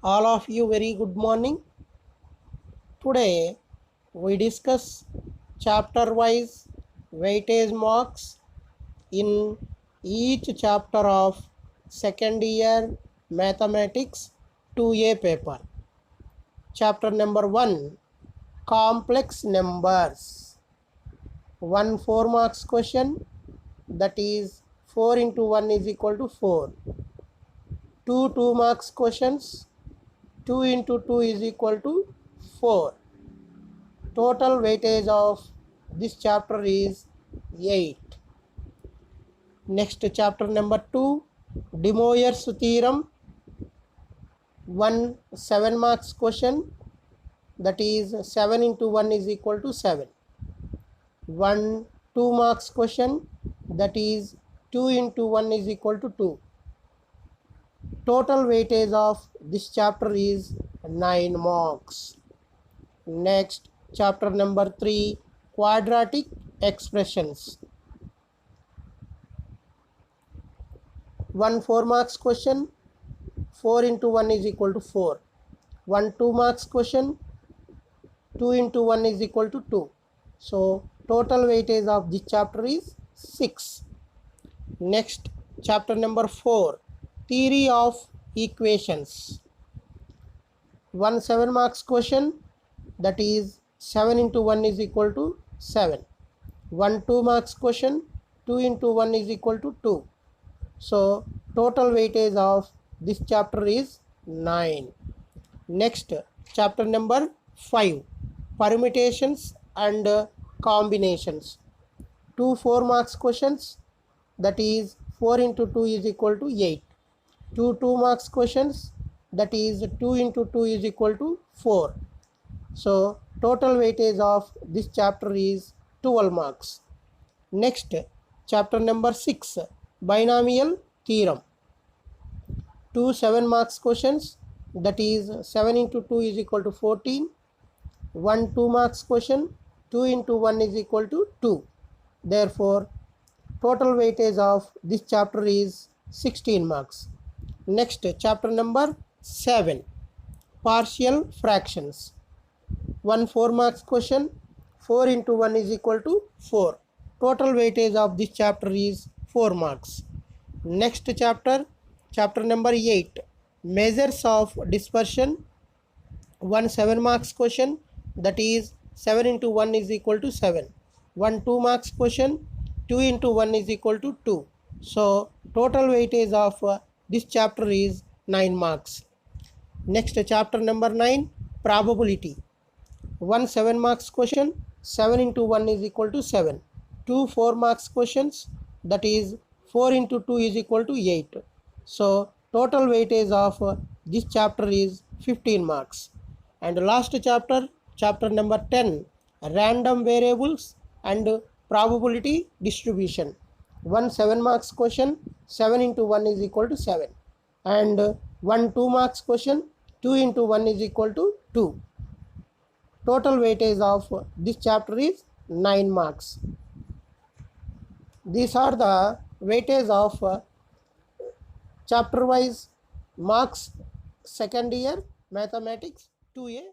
All of you very good morning. Today we discuss chapter wise weightage marks in each chapter of second year mathematics 2A paper. Chapter number 1, complex numbers. 1 4 marks question, that is 4 into 1 is equal to 4. 2 2 marks questions, 2 into 2 is equal to 4. Total weightage of this chapter is 8. Next, chapter number 2, De Moivre's theorem. 1 7 marks question, that is 7 into 1 is equal to 7. 1 2 marks question, that is 2 into 1 is equal to 2. Total weightage of this chapter is 9 marks. Next, chapter number 3, quadratic expressions. 1 4 marks question, 4 into 1 is equal to 4. 1 2 marks question, 2 into 1 is equal to 2. So total weightage of this chapter is 6. Next, chapter number 4, theory of equations. 1 7 marks question, that is 7 into 1 is equal to 7. 1 2 marks question, 2 into 1 is equal to 2. So total weightage of this chapter is 9. Next, chapter number 5, permutations and combinations. 2 4 marks questions, that is 4 into 2 is equal to 8. 2 2 marks questions, that is 2 into 2 is equal to 4. So total weightage of this chapter is 12 marks. Next, chapter number 6, binomial theorem. 2 7 marks questions, that is 7 into 2 is equal to 14. 1 2 marks question, 2 into 1 is equal to 2. Therefore total weightage of this chapter is 16 marks. Next, chapter number 7, partial fractions. 1 4 marks question, 4 into 1 is equal to 4. Total weightage of this chapter is 4 marks. Next chapter, chapter number 8, measures of dispersion. 1 7 marks question, that is 7 into 1 is equal to 7. 1 2 marks question, 2 into 1 is equal to 2. So total weightage of this chapter is 9 marks. Next, chapter number 9, probability. 1 7 marks question, 7 into 1 is equal to 7. 2 4 marks questions, that is 4 into 2 is equal to 8. So total weightage of this chapter is 15 marks. And last chapter, chapter number 10, random variables and probability distribution. 1 7 marks question, 7 into 1 is equal to 7. And 1 2 marks question, 2 into 1 is equal to 2. Total weightage of this chapter is 9 marks. These are the weightage of chapter wise marks second year mathematics 2A